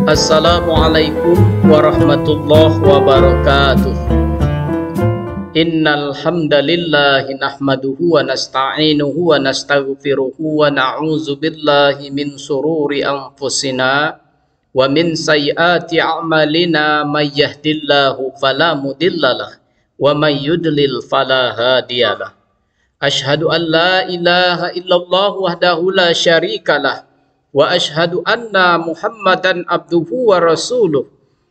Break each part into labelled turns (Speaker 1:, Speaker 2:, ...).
Speaker 1: Assalamualaikum warahmatullahi wabarakatuh. Innal hamdalillahi nahmaduhu wa nasta'inuhu wa nastaghfiruhu wa na'udzu billahi min sururi anfusina wa min sayyiati a'malina may yahdihillahu fala mudhillalah wa may yudlil fala hadiyalah. Asyhadu an la ilaha illallah wahdahu la syarikalah wa asyhadu anna Muhammadan abduhu wa rasuluh.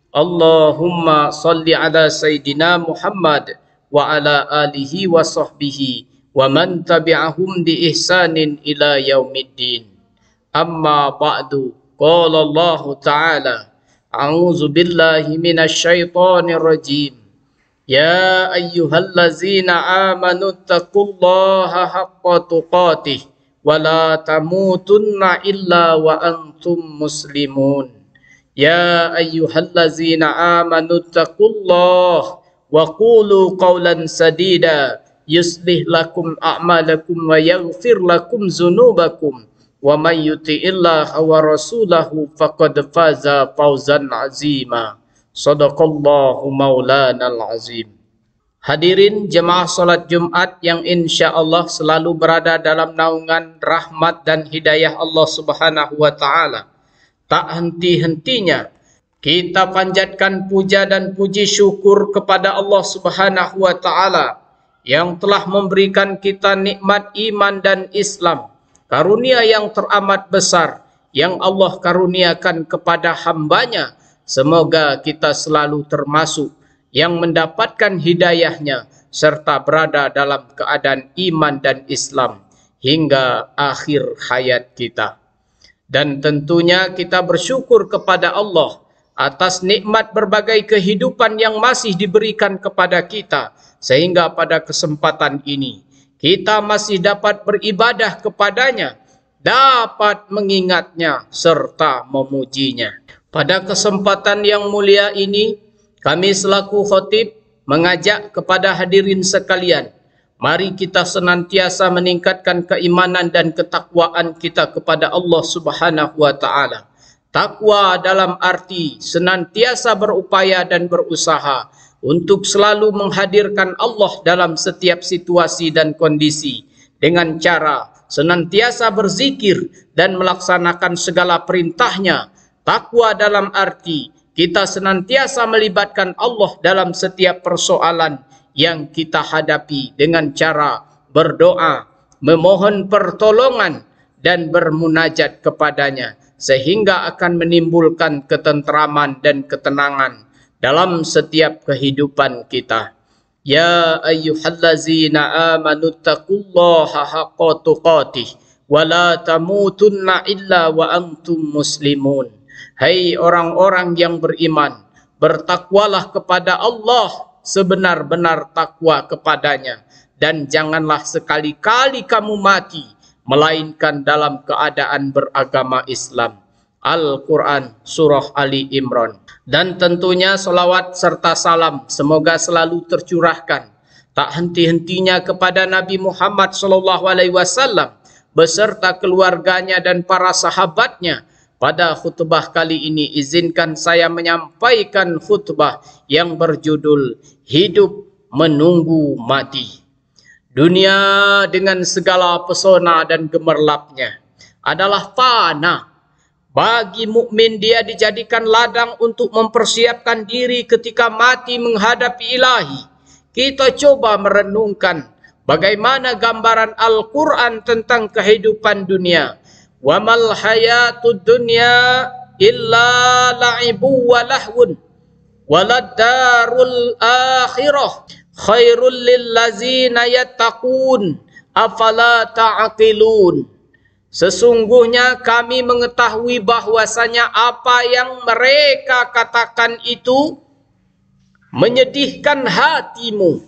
Speaker 1: Allahumma salli ala sayyidina Muhammad wa ala alihi wa sahbihi wa man tabi'ahum bi ihsanin ila yaumiddin. Amma ba'du. Qala Allah Ta'ala, a'udzu billahi minasy syaithanir rajim. Ya ayyuhallazina amanu taqullaha haqqa tuqatih wa la tamutunna illa wa antum muslimun. Ya ayyuhallazina amanu taqullaha wa qulu qawlan sadida yuslih lakum a'malakum wa yaghfir lakum dzunubakum wa may yuti'illaha wa rasulahu faqad faza fawzan 'azima. Shadaqallahu maulanal azim. Hadirin jemaah salat Jumat yang insya Allah selalu berada dalam naungan rahmat dan hidayah Allah Subhanahu wa Ta'ala. Tak henti-hentinya kita panjatkan puja dan puji syukur kepada Allah Subhanahu wa Ta'ala yang telah memberikan kita nikmat iman dan Islam, karunia yang teramat besar yang Allah karuniakan kepada hambanya. Semoga kita selalu termasuk yang mendapatkan hidayahnya serta berada dalam keadaan iman dan Islam hingga akhir hayat kita. Dan tentunya kita bersyukur kepada Allah atas nikmat berbagai kehidupan yang masih diberikan kepada kita, sehingga pada kesempatan ini kita masih dapat beribadah kepadanya, dapat mengingatnya serta memujinya. Pada kesempatan yang mulia ini, kami selaku khotib mengajak kepada hadirin sekalian, mari kita senantiasa meningkatkan keimanan dan ketakwaan kita kepada Allah Subhanahu wa Ta'ala. Takwa dalam arti senantiasa berupaya dan berusaha untuk selalu menghadirkan Allah dalam setiap situasi dan kondisi dengan cara senantiasa berzikir dan melaksanakan segala perintahnya. Takwa dalam arti kita senantiasa melibatkan Allah dalam setiap persoalan yang kita hadapi dengan cara berdoa, memohon pertolongan dan bermunajat kepadanya, sehingga akan menimbulkan ketentraman dan ketenangan dalam setiap kehidupan kita. Ya ayyuhallazina amanu taqullaha haqqa tuqatih wa la tamutunna illa wa antum muslimun. Hai orang-orang yang beriman, bertakwalah kepada Allah sebenar-benar takwa kepadanya, dan janganlah sekali-kali kamu mati melainkan dalam keadaan beragama Islam. Al-Quran Surah Ali Imran. Dan tentunya salawat serta salam semoga selalu tercurahkan tak henti-hentinya kepada Nabi Muhammad SAW beserta keluarganya dan para sahabatnya. Pada khutbah kali ini izinkan saya menyampaikan khutbah yang berjudul Hidup Menunggu Mati. Dunia dengan segala pesona dan gemerlapnya adalah fana. Bagi mukmin dia dijadikan ladang untuk mempersiapkan diri ketika mati menghadapi Ilahi. Kita coba merenungkan bagaimana gambaran Al-Quran tentang kehidupan dunia. Wa mal hayatud dunya illa la'ibu wa lahwun waladdarul akhirah khairul lil ladzina yattaqun afala ta'qilun. Sesungguhnya kami mengetahui bahwasanya apa yang mereka katakan itu menyedihkan hatimu.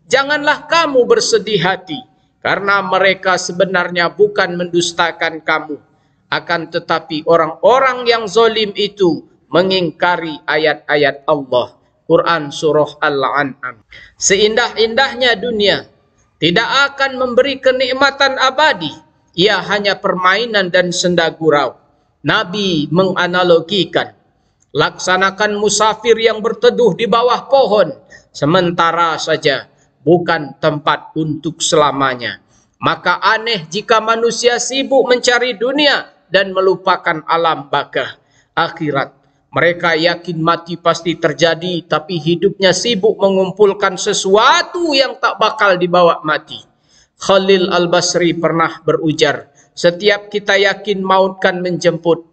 Speaker 1: Janganlah kamu bersedih hati, karena mereka sebenarnya bukan mendustakan kamu. Akan tetapi orang-orang yang zalim itu mengingkari ayat-ayat Allah. Quran Surah Al-An'am. Seindah-indahnya dunia tidak akan memberi kenikmatan abadi. Ia hanya permainan dan senda gurau. Nabi menganalogikan Laksanakan musafir yang berteduh di bawah pohon sementara saja, bukan tempat untuk selamanya. Maka aneh jika manusia sibuk mencari dunia dan melupakan alam baka akhirat. Mereka yakin mati pasti terjadi, tapi hidupnya sibuk mengumpulkan sesuatu yang tak bakal dibawa mati. Khalil Al-Basri pernah berujar, setiap kita yakin maut kan menjemput,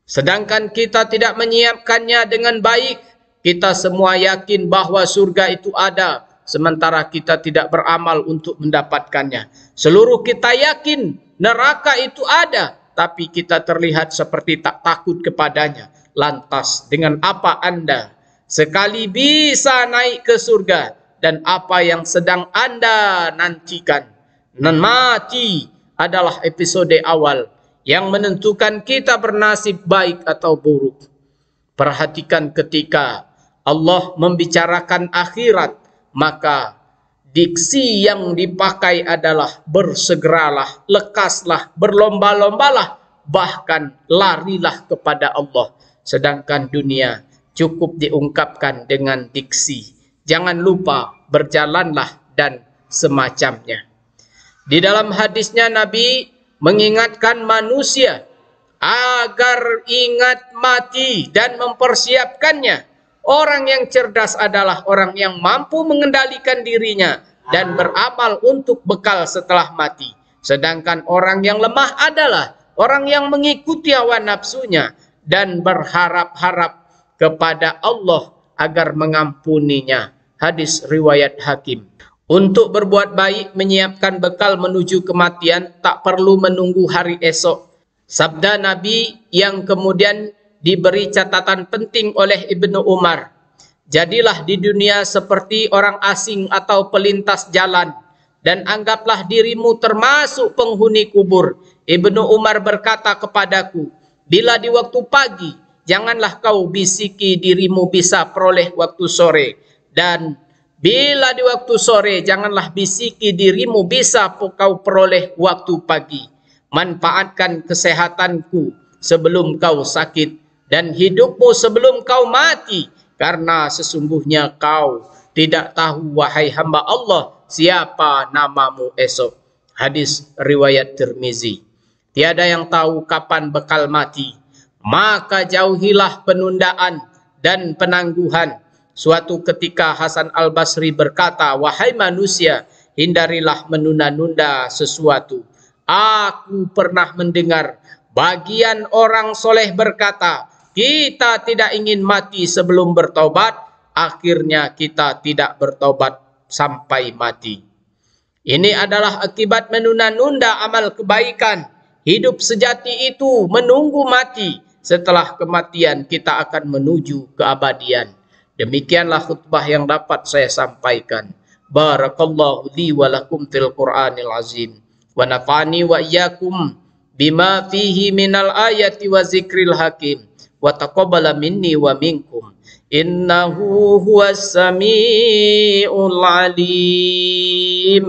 Speaker 1: sedangkan kita tidak menyiapkannya dengan baik. Kita semua yakin bahwa surga itu ada, sementara kita tidak beramal untuk mendapatkannya. Seluruh kita yakin neraka itu ada, tapi kita terlihat seperti tak takut kepadanya. Lantas dengan apa Anda sekali bisa naik ke surga, dan apa yang sedang Anda nantikan? Dan mati adalah episode awal yang menentukan kita bernasib baik atau buruk. Perhatikan ketika Allah membicarakan akhirat, maka diksi yang dipakai adalah bersegeralah, lekaslah, berlomba-lombalah, bahkan larilah kepada Allah. Sedangkan dunia cukup diungkapkan dengan diksi. Jangan lupa berjalanlah dan semacamnya. Di dalam hadisnya Nabi mengingatkan manusia agar ingat mati dan mempersiapkannya. Orang yang cerdas adalah orang yang mampu mengendalikan dirinya dan beramal untuk bekal setelah mati. Sedangkan orang yang lemah adalah orang yang mengikuti hawa nafsunya dan berharap-harap kepada Allah agar mengampuninya. Hadis riwayat Hakim. Untuk berbuat baik, menyiapkan bekal menuju kematian, tak perlu menunggu hari esok. Sabda Nabi yang kemudian diberi catatan penting oleh Ibnu Umar. Jadilah di dunia seperti orang asing atau pelintas jalan, dan anggaplah dirimu termasuk penghuni kubur. Ibnu Umar berkata kepadaku, bila di waktu pagi, janganlah kau bisiki dirimu bisa peroleh waktu sore. Dan bila di waktu sore, janganlah bisiki dirimu bisa kau peroleh waktu pagi. Manfaatkan kesehatanku sebelum kau sakit, dan hidupmu sebelum kau mati. Karena sesungguhnya kau tidak tahu, wahai hamba Allah, siapa namamu esok. Hadis riwayat Tirmizi. Tiada yang tahu kapan bekal mati, maka jauhilah penundaan dan penangguhan. Suatu ketika Hasan Al-Basri berkata, wahai manusia, hindarilah menunda-nunda sesuatu. Aku pernah mendengar bagian orang soleh berkata, kita tidak ingin mati sebelum bertobat, akhirnya kita tidak bertobat sampai mati. Ini adalah akibat menunda-nunda amal kebaikan. Hidup sejati itu menunggu mati. Setelah kematian kita akan menuju keabadian. Demikianlah khutbah yang dapat saya sampaikan. Barakallahu li wa lakum fil Qur'anil azim. Wa nafa'ani wa iyyakum bima fihi minal ayati wa zikril hakim. Wa taqabbala minni wa minkum. Innahu huwas sami'ul alim.